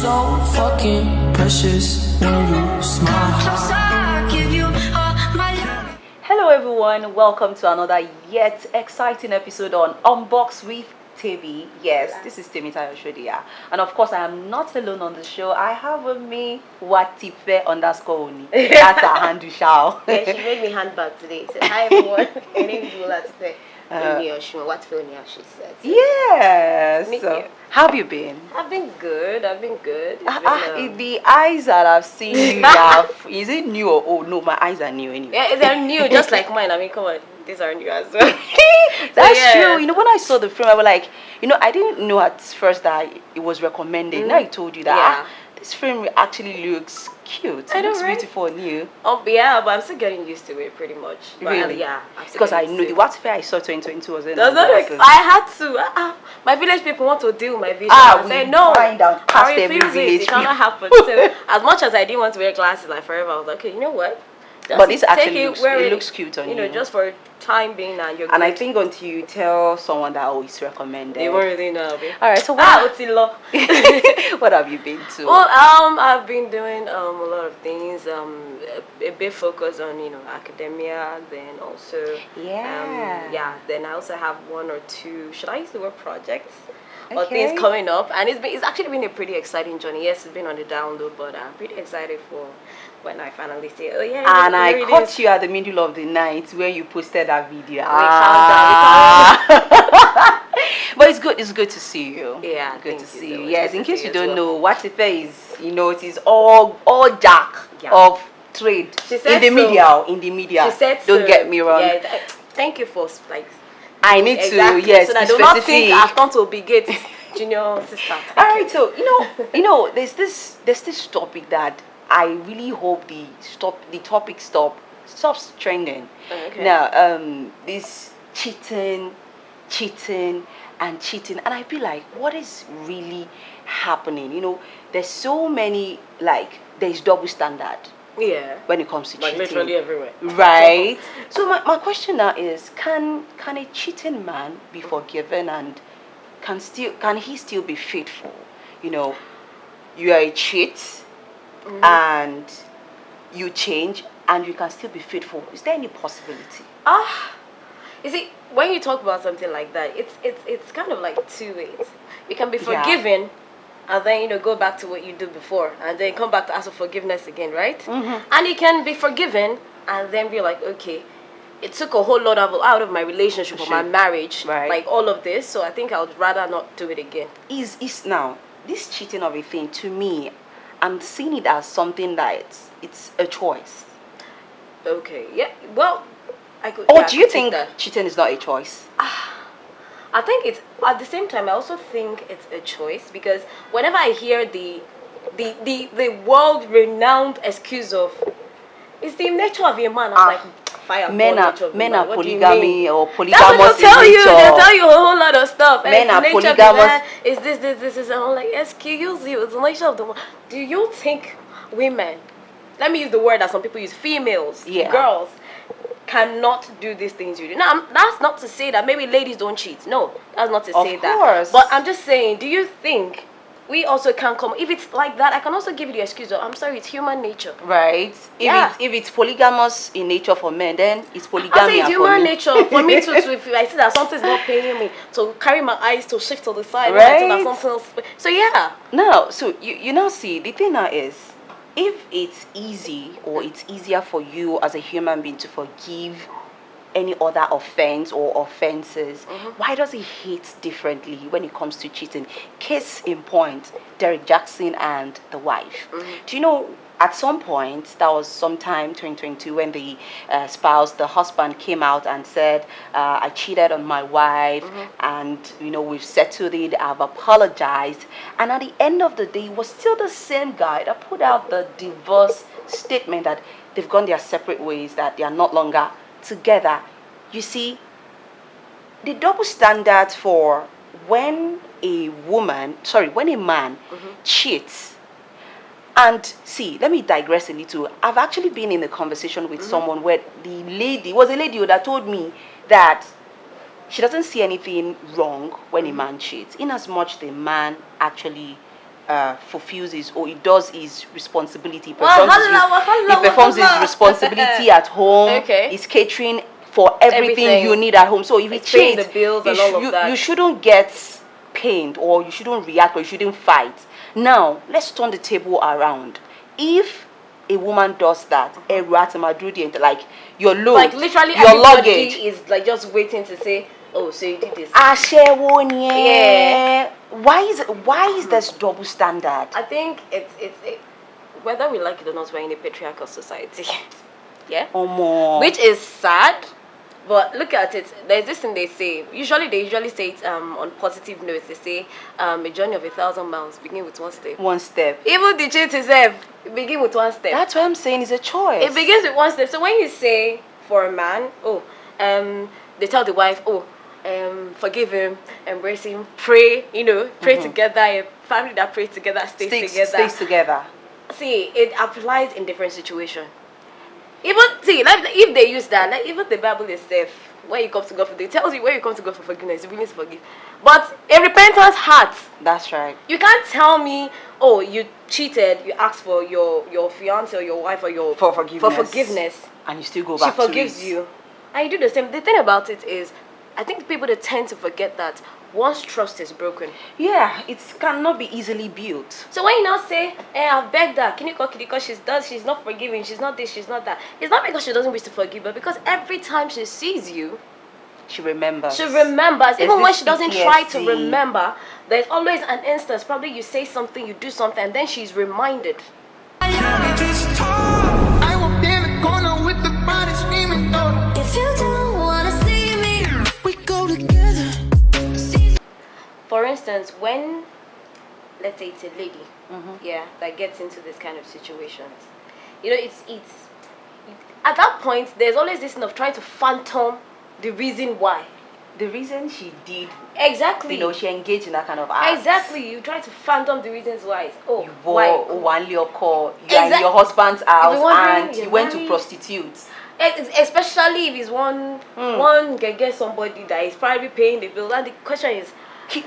so fucking precious when you lose my heart. Hello everyone, welcome to another yet exciting episode on Unbox with Temi. Yes, this is Temi Tayo Shodia. And of course I am not alone on the show. I have with me Watife_Oni. That's our handle shout. Yeah, she made me handbag today. She said, hi everyone, my name is Watife Oni, she said. Yes. Thank So, you. how have you been? I've been good. It's been, The eyes that I've seen you have, is it new or old? No, my eyes are new anyway. yeah, they're new, just like mine. I mean, come on, these are new as well. That's true. You know, when I saw the film, I was like, I didn't know at first that it was recommended. Now I told you that this film actually looks cute. It looks beautiful and new. Yeah, but I'm still getting used to it pretty much. But Really? Yeah. Because I know the what fair I saw 2022 was in. Does that I had to. My village people want to deal with my vision. We I say no. find out past every village. It cannot happen. So as much as I didn't want to wear glasses like forever, I was like, okay, you know what? But this actually looks cute on you. You know, just for time being and you're and good. I think until you tell someone that it's recommended. They won't really know. Alright, so what have you been to? Well, I've been doing a lot of things. A bit focused on academia, then also then I also have one or two. Should I use the word projects? Or things coming up, and it's actually been a pretty exciting journey. Yes, it's been on the download, but I'm pretty excited for when I finally say, oh yeah. And I caught you at the middle of the night where you posted that video. But it's good to see you. Yeah, good to see you. So yes, in case you don't know, Watife is it is all jack of trade in the media. In the media, she said don't get me wrong. Yeah, thank you for I need to so that I do not think I've come to be Gates junior sister. Alright, so there's this topic that I really hope the topic stops trending. Okay. Now, this cheating, and I feel like what is really happening? There's so many there's double standard. Yeah. When it comes to cheating. Literally everywhere. Right. So my question now is, can a cheating man be forgiven, and can he still be faithful? You are a cheat and you change and you can still be faithful. Is there any possibility? You see, when you talk about something like that, it's kind of like two ways. You can be forgiven and then go back to what you did before, and then come back to ask for forgiveness again, right? And you can be forgiven and then be like, okay, it took a whole lot out of my relationship or my marriage, like all of this, so I think I would rather not do it again. Is now this cheating of a thing, to me, I'm seeing it as something that it's a choice. Okay, yeah, well, I could. Or do you think that cheating is not a choice? I think it's, at the same time, I also think it's a choice, because whenever I hear the world-renowned excuse of, it's the nature of a man, I'm like, fire. Men are polygamy or polygamous. That's what they'll tell you. They'll tell you a whole lot of stuff. Men are polygamous. Is this is, and I'm like, excuse you, it's the nature of the man. Do you think women, let me use the word that some people use, females, girls, cannot do these things you do? Now, that's not to say that maybe ladies don't cheat. No, that's not to say that. Of course. But I'm just saying, do you think we also can come? If it's like that, I can also give you the excuse of, I'm sorry, it's human nature. Right. If it's polygamous in nature for men, then it's polygamy. I say it's human nature for me to if I see that something's not paying me, to carry my eyes to shift to the side, right? So yeah. No, so you now see, the thing now is, if it's easy, or it's easier for you as a human being to forgive any other offense or offenses, why does he hate differently when it comes to cheating? Case in point, Derek Jackson and the wife. Do you know, at some point, that was sometime 2022, when the the husband came out and said, I cheated on my wife, and we've settled it, I've apologized, and at the end of the day, it was still the same guy that put out the divorce statement that they've gone their separate ways, that they are not longer together. You see, the double standard for when a man cheats. And see, let me digress a little. I've actually been in a conversation with someone where the lady was a lady that told me that she doesn't see anything wrong when a man cheats, in as much the man actually fulfills his, or he does his responsibility, Wahala, he performs his wahala. responsibility at home. Okay. He's catering for everything Everything. you need at home. So if he It's paying cheats, the bills you, and all of that. you shouldn't get pained, or you shouldn't react, or you shouldn't fight. Now let's turn the table around. If a woman does that, like your load, Like literally your everybody luggage, is like just waiting to say, oh, so you did this. Aṣẹ́wó ni ẹ́. Yeah. Why is this double standard? I think it's whether we like it or not, we're in a patriarchal society. Yeah. Omo. Which is sad, but look at it. There's this thing they say. They usually say it on positive notes. They say a journey of 1,000 miles begin with one step. One step. Even the cheat itself begin with one step. That's what I'm saying. It's a choice. It begins with one step. So when you say for a man, they tell the wife, forgive him, embrace him, pray, pray together. A family that prays together Stays together. See, it applies in different situations. Even like if they use that, like even the Bible itself, when you come to God for, it tells you when you come to God for forgiveness, you're willing to forgive. But a repentant heart. That's right. You can't tell me, oh, you cheated, you asked for your fiance or your wife or your For forgiveness. And you still go back she forgives to it. you, and you do the same. The thing about it is, I think people they tend to forget that once trust is broken. Yeah, it cannot be easily built. So when you now say, I've begged her, can you call Kidi because she's not forgiving, she's not this, she's not that. It's not because she doesn't wish to forgive, but because every time she sees you, She remembers. Even when this she doesn't try to PTSD. remember, there's always an instance. Probably you say something, you do something, and then she's reminded. I walked in the corner with the body screaming, no. If you don't wanna see me, We go together. For instance, when, let's say it's a lady, that gets into this kind of situations, it's at that point, there's always this thing of trying to phantom the reason why. The reason she did, Exactly. she engaged in that kind of act. Exactly. You try to phantom the reasons why. Oh, You why? one your call. You are in Exact- your husband's house wondering, and you're you went to married. prostitute. Especially if it's one can get somebody that is probably paying the bill. And the question is,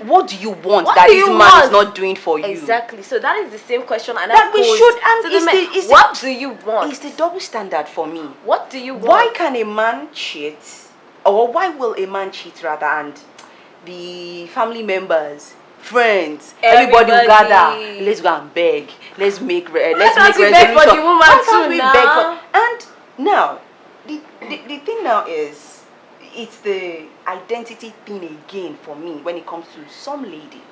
What do you want What that do this you man is want? not doing for you? exactly. So that is the same question, and That we should, and to the it's men. the- it's the- What do you want? It's the double standard for me. What do you want? Why can a man cheat, or why will a man cheat rather, and the family members, friends, everybody will Everybody. gather, let's go and beg, let's make can't resolution. we beg for the woman Why can't too we now? beg for, and now the thing now is, it's the identity thing again for me when it comes to some lady.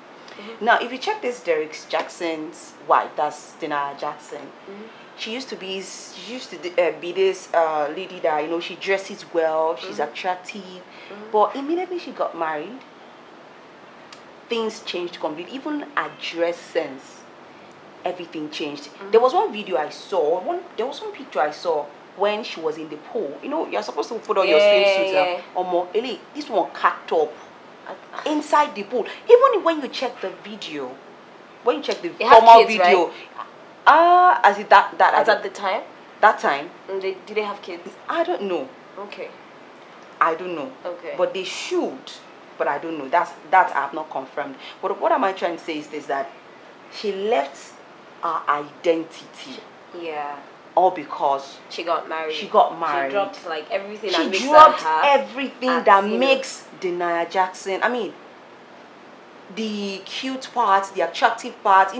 Now if you check this Derek Jackson's wife, that's Dina Jackson, she used to be this lady that she dresses well, she's attractive, but immediately she got married, things changed completely. Even her dress sense, everything changed. There was one video I saw, there was one picture I saw when she was in the pool. You're supposed to put on your swimsuit. This one cut up inside the pool. Even when you check the video, when you check the They have formal kids, video, as it that As at the time, that time, did they have kids? I don't know. Okay. I don't know. Okay. But they should. But I don't know. That I have not confirmed. But what am I trying to say is this, that she left her identity Yeah. all because She got married. she got married. She dropped like everything. She that makes dropped her everything as, that you know. makes Denia Jackson. I mean, the cute part, the attractive part.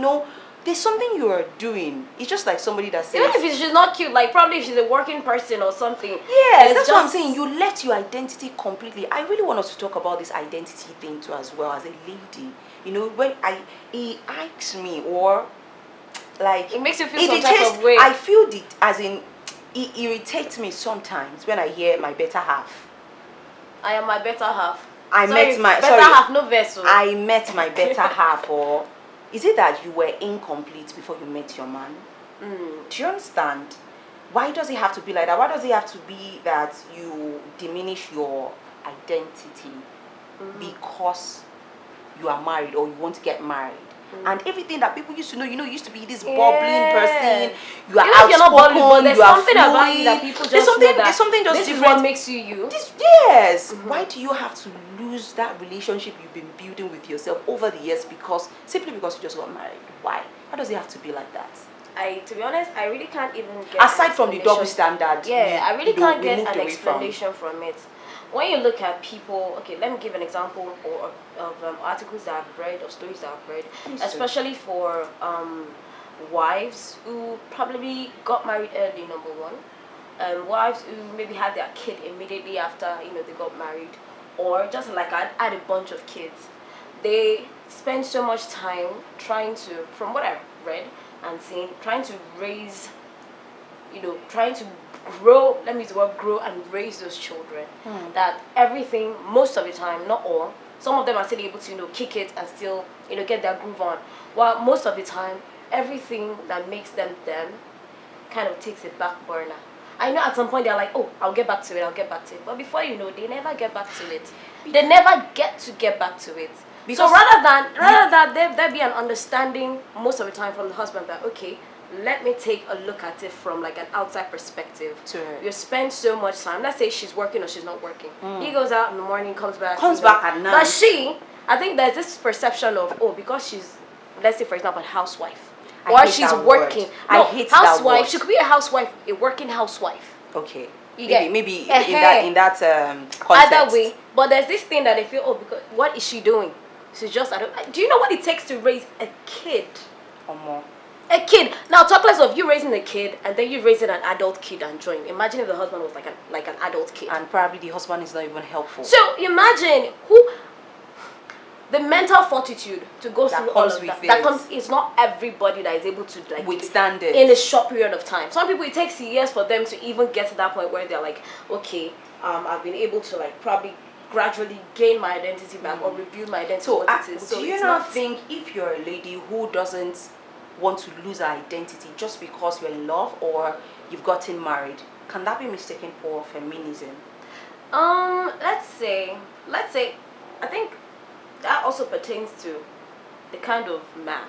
There's something you are doing. It's just like somebody that says, Even if she's not cute, like probably if she's a working person or something. yes, it's that's what I'm just- saying. You left your identity completely. I really want us to talk about this identity thing too, as well, as a lady. When he asks me, or like, It makes you feel some type of way. I feel it, as in, it irritates me sometimes when I hear my better half. I am my better half. I met my better sorry, half, no vessel. I met my better half, or is it that you were incomplete before you met your man? Do you understand? Why does it have to be like that? Why does it have to be that you diminish your identity because you are married or you want to get married? and everything that people used to know. You used to be this bubbling person. You are Even if you're not outspoken. bubbly, but there's you are something about you that fluid. people just There's something. know that There's something just this different. is what makes you you. Yes. Why do you have to lose that relationship you've been building with yourself over the years simply because you just got married? Why? Why does it have to be like that? To be honest, I really can't even get Aside from the double standard. I really can't get moved an away from. explanation from it. When you look at people, okay, let me give an example of articles that I've read or stories that I've read, especially for wives who probably got married early, number one. Wives who maybe had their kid immediately after they got married, or just like I had a bunch of kids. They spend so much time trying to, from what I've read and seen, trying to raise, trying to grow, let me use the word grow and raise those children. That everything, most of the time, not all, some of them are still able to, kick it and still, get their groove on. While most of the time, everything that makes them kind of takes a back burner. I know at some point they're like, oh, I'll get back to it. But before you know, they never get back to it. They never get back to it. Because so rather than there be an understanding most of the time from the husband that, okay, let me take a look at it from like an outside perspective. You spend so much time. Let's say she's working or she's not working. He goes out in the morning, comes back at night. But I think there's this perception of, because she's, let's say for example, a housewife. Or she's working. I hate housewife. that word. She could be a housewife, a working housewife. Okay. Maybe in that context. Either way, but there's this thing that they feel, because what is she doing? She's just. Do you know what it takes to raise a kid? Or more. A kid. Now talk less of you raising a kid and then you raising an adult kid and join. Imagine if the husband was like an adult kid. And probably the husband is not even helpful. So imagine the mental fortitude to go through all of that. That comes. It's not everybody that is able to like withstand it in a short period of time. Some people, it takes years for them to even get to that point where they're like, okay, I've been able to like probably gradually gain my identity back or rebuild my identity. So, So do you not think if you're a lady who doesn't want to lose her identity just because you're in love or you've gotten married, can that be mistaken for feminism? Let's say, I think that also pertains to the kind of man.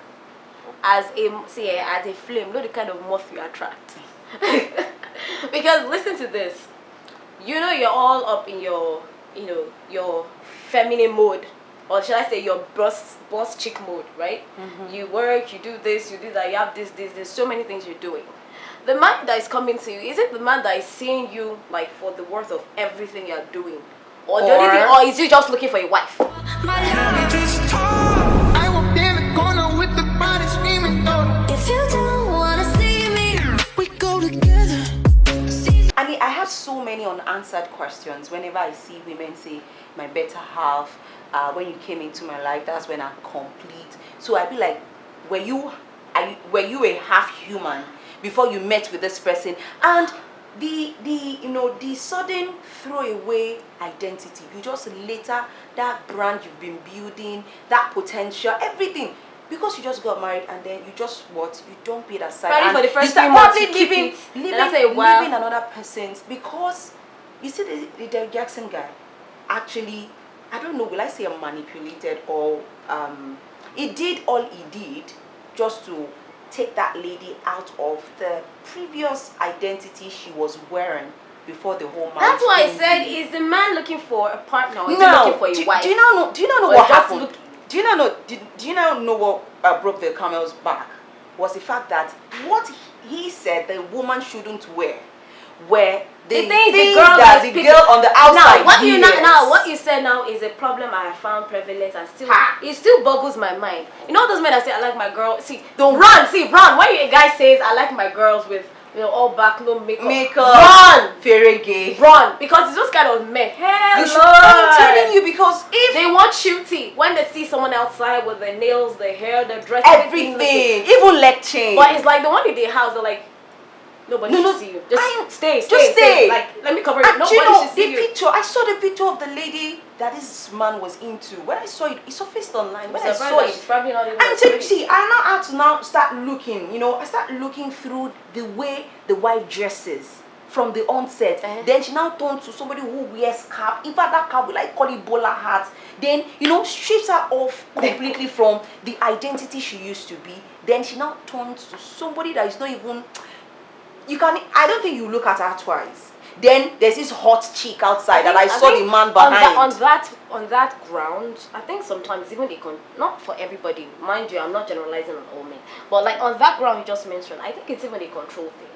As a flame, not the kind of moth you attract. Because listen to this. You're all up in your, your feminine mode. Or should I say your boss chick mode, right? You work, you do this, you do that, you have this. There's so many things you're doing. The man that is coming to you, is it the man that is seeing you like for the worth of everything you're doing? Or is he just looking for a wife? If you don't wanna see me, we go together. And I have so many unanswered questions whenever I see women say, my better half, when you came into my life, that's when I'm complete. So I'd be like, were you a half human before you met with this person? And the sudden throwaway identity, you just later, that brand you've been building, that potential, everything, because you just got married and then you just you don't pay it aside. Probably for the first few months you keep it, living after a while, another person's, because you see the Derek Jackson guy, actually, I don't know, will I say manipulated or he did all he did just to take that lady out of the previous identity she was wearing before the whole marriage. That's why I said, is the man looking for a partner or is he No, looking for a wife? do you not know what happened? Do you not know what broke the camel's back? Was the fact that what he said the woman shouldn't wear were the things that the girl on the outside what you said now is a problem I have found prevalent and it still boggles my mind. You know those men that say I like my girl, run. When a guy says I like my girls with all back, no makeup, run, very gay, run, because it's those kind of men. I'm telling you, because if they want shooty, when they see someone outside with their nails, their hair, their dress, everything, even leg chain, but it's like the one in their house, they're like, nobody should see you. Just stay. Like, let me cover it. Nobody should see you. I saw the picture of the lady that this man was into. When I saw it, it surfaced online. When I saw it, probably not even I'm telling you, see, I now have to start looking. I start looking through the way the wife dresses from the onset. Then she now turned to somebody who wears cap. In fact, that cap we like call it bowler hat. Then strips her off completely from the identity she used to be. Then she now turns to somebody that is not even. I don't think you look at her twice. Then there's this hot chick outside that I saw the man behind. On that ground, I think sometimes even not for everybody, mind you, I'm not generalizing on all men, but like on that ground you just mentioned, I think it's even a control thing.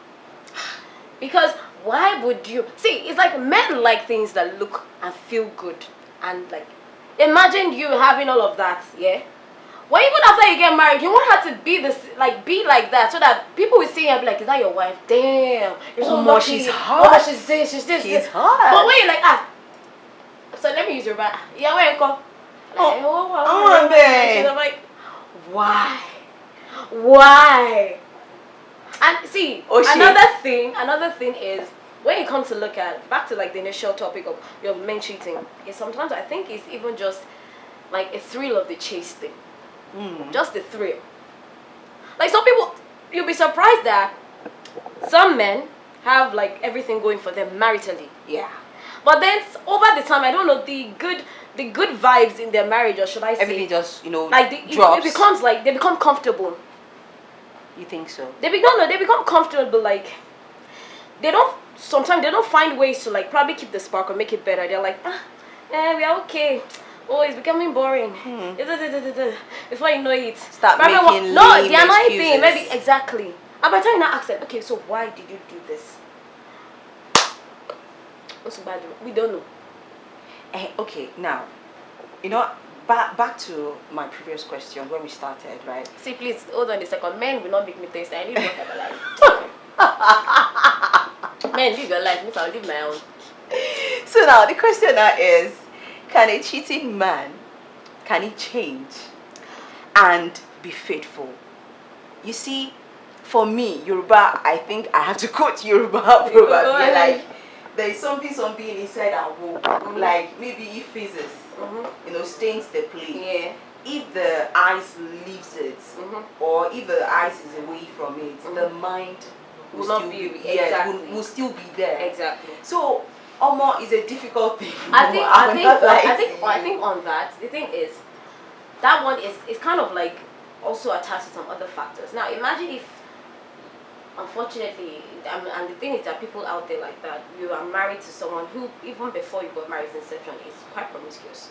Because why would you see? It's like men like things that look and feel good, and like imagine you having all of that, yeah. Well, even after you get married, you want her to be like that, so that people will see her and be like, "Is that your wife? Damn, you're so lucky. She's hot. Oh, she's this, she's hot." But when you're like, so let me use your back. Yeah, where you go? I'm like, why? And see, another thing is when you come to look at back to like the initial topic of your men cheating, is sometimes I think it's even just like a thrill of the chase thing. Just the thrill. Like some people, you'll be surprised that some men have like everything going for them maritally. Yeah. But then over the time, I don't know, the good vibes in their marriage, or should I say, everything just like drops. It becomes like they become comfortable. You think so? They become comfortable. Like sometimes they don't find ways to like probably keep the spark or make it better. They're like, we are okay. Oh, it's becoming boring. Before you know it, start making the annoying excuses. thing, maybe exactly. And by the time you now ask them, okay, so why did you do this? What's bad? We don't know. Okay, now, back to my previous question when we started, right? See, please hold on a second. Men will not make me taste. I live your life. Men, live your life. I'll live my own. So now the question now is, can a cheating man, can he change and be faithful? You see, for me, Yoruba, I think I have to quote Yoruba probably. Like, there is something inside our womb. Like maybe it fizzes, stains the plate. Yeah. If the ice leaves it, or if the ice is away from it, the mind will still be there. Exactly. So Omo is a difficult thing. I think on that, the thing is, that one is kind of like also attached to some other factors. Now imagine if, unfortunately, and the thing is that people out there like that, you are married to someone who even before you got married inception is quite promiscuous.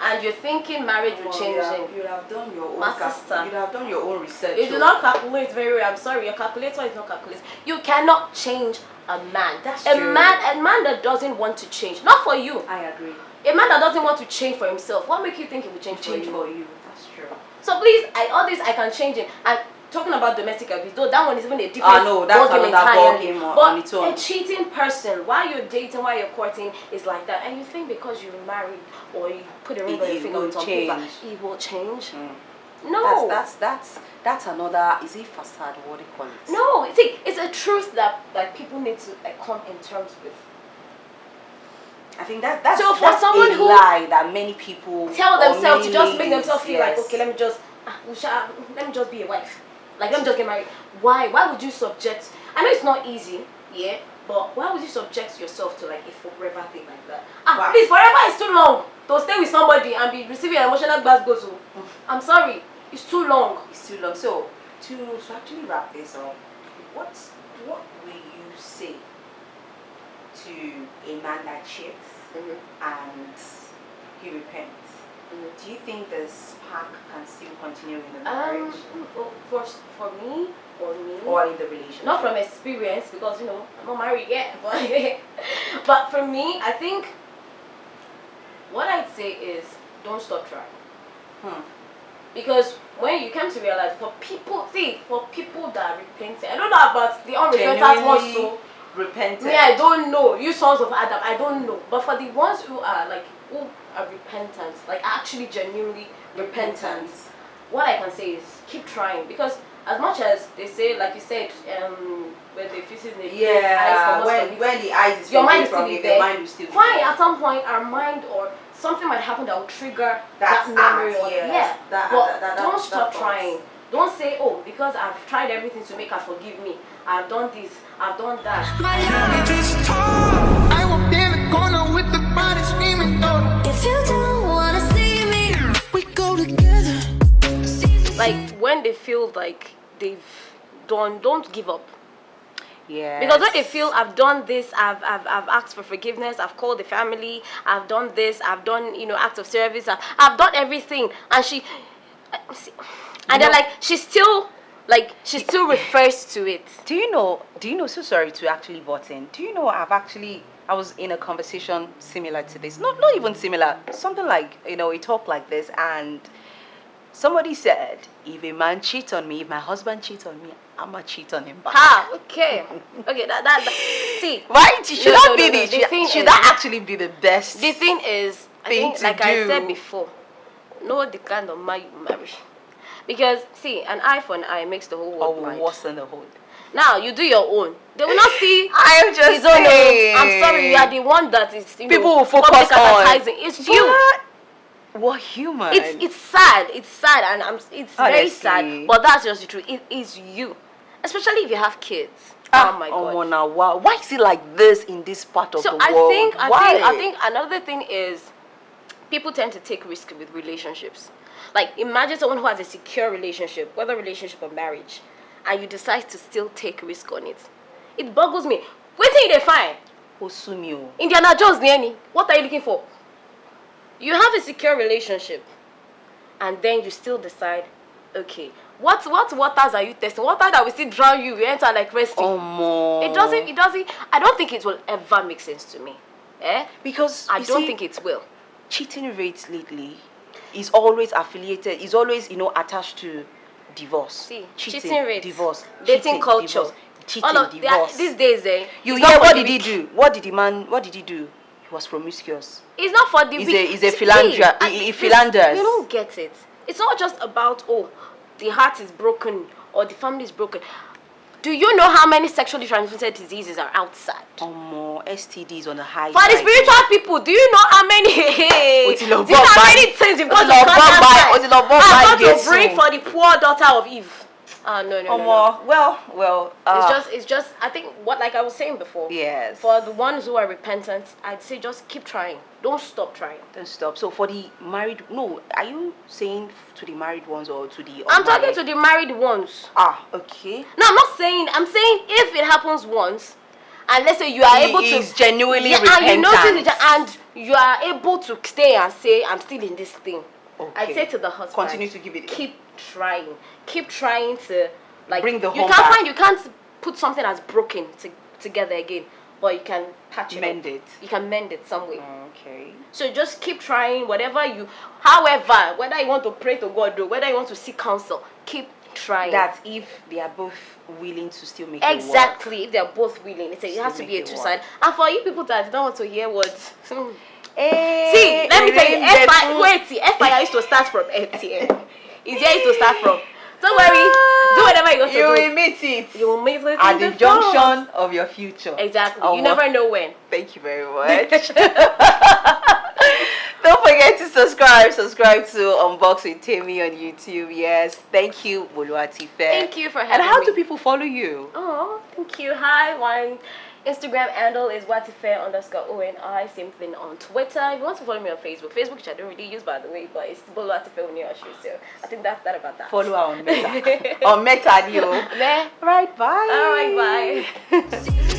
And you're thinking marriage will change him. You have done your own. My sister. You have done your own research. You do not calculate very well. I'm sorry, your calculator is not calculating. You cannot change a man. That's true. true. A man that doesn't want to change, not for you. I agree. A man that doesn't want to change for himself, what makes you think he will change for you? That's true. So please, all this I can change it. And talking about domestic abuse, though that one is even a different no, that's another ballgame on its own. A cheating person, while you're dating, while you're courting, is like that, and you think because you're married or you put a ring on your finger with some paper, it will change. No, that's another. Is it facade? What do you call it? No, it's a truth that people need to come in terms with. I think that's someone a who lie that many people tell themselves to just make ladies, themselves feel like, okay, let me just be a wife. Like, let me just get married. Why would you subject? I know it's not easy, yeah, but why would you subject yourself to like a forever thing like that? Please, forever is too long to stay with somebody and be receiving an emotional goes. I'm sorry, it's too long. It's too long. So to actually wrap this up, what will you say to a man that cheats and he repents? Do you think the spark can still continue in the marriage? For me, or in the relationship? Not from experience, because I'm not married yet. But for me, I think what I'd say is don't stop trying. Because when you come to realize, for people that are repenting, I don't know about the unrepentant ones. So repentant. Me, I don't know. You sons of Adam, I don't know. But for the ones who are repentant, like actually genuinely repentant, what I can say is keep trying. Because as much as they say, like you said, when the feces in the eyes, when the eyes is your mind is still the there. mind will still be fine, there. at some point our mind or something might happen that will trigger that memory. But don't stop trying. Don't say, oh, because I've tried everything to make her forgive me. I've done this, I've done that. My love is tall. I walk in the corner with the body screaming. If you don't wanna see me, we go together. Like when they feel like they've done, don't give up. Yeah. Because when they feel I've done this, I've asked for forgiveness, I've called the family, I've done this, I've done acts of service, I've done everything, and they're like she still refers to it. Do you know? So sorry to actually butt in. Do you know? I was in a conversation similar to this. Not even similar. Something like a talk like this, and somebody said, if a man cheats on me, if my husband cheats on me, I'ma cheat on him back. Okay. That see. Right? Should Should that actually be the best? The thing is, I thing think, to like I do? said before, know the kind of man you marry. Because see, an eye for an eye makes the whole world blind. Worse than the whole. Now you do your own. They will not see. I am just his own. saying. I'm sorry, you are the one that is. People will focus public on. advertising. It's you. What human? It's sad. It's sad, and it's very Honestly. sad. But that's just the truth. It is you, especially if you have kids. Oh my God. Now, wow. Why is it like this in this part of So the world? I think another thing is people tend to take risk with relationships. Like imagine someone who has a secure relationship, whether relationship or marriage, and you decide to still take risk on it. It boggles me. Wait till they find Osumio. Indiana Jones, Niani. What are you looking for? You have a secure relationship, and then you still decide, okay, what waters are you testing? Water that will still drown you, you enter like resting. It doesn't. I don't think it will ever make sense to me. Because I don't think it will. Cheating rates lately is always affiliated, is always attached to divorce. See, cheating rates, divorce, dating culture, divorce, cheating, divorce. These days, you it's hear not what for did the he weak. do? What did the man? What did he do? He was promiscuous. It's not for the weak. He's a philanderer. He philanders. You don't get it. It's not just about the heart is broken or the family is broken. Do you know how many sexually transmitted diseases are outside? More STDs on the high For the side. spiritual people, do you know how many? Do you know how many things you've got to bring for the poor daughter of Eve? No. Well. It's just. I think like I was saying before. Yes. For the ones who are repentant, I'd say just keep trying. Don't stop trying. Don't stop. So for the married, are you saying to the married ones or to the? I'm talking to the married ones. Okay. No, I'm not saying. I'm saying if it happens once, and let's say you are able to. Is genuinely and repentant. you notice it, and you are able to stay and say, I'm still in this thing. Okay. I'd say to the husband, continue to give it. Keep trying to bring the home you can't put something that's broken together again, but you can patch it, mend it. You can mend it some way. Okay. So just keep trying, however, whether you want to pray to God or whether you want to seek counsel, keep trying. That if they are both willing to still make it work. Exactly, if they are both willing, it has to be a two-sided. And for you people that don't want to hear words. See, let me tell you, FIR used to start from ATM. It's here to start from. Don't worry, do whatever you want to do. You will meet it. You will meet it at the junction of your future. Exactly. You never know when. Thank you very much. Don't forget to subscribe. Subscribe to Unbox with Temi on YouTube. Yes. Thank you, Boluwatife. Thank you for having me. And how do people follow you? Oh, thank you. Hi, my Instagram handle is watife_ONI. Same thing on Twitter. If you want to follow me on Facebook, which I don't really use by the way, but it's Boluwatife Onioshu. So I think that's that about that. Follow her on Meta. On Meta, Dio. Right, bye. All right, bye.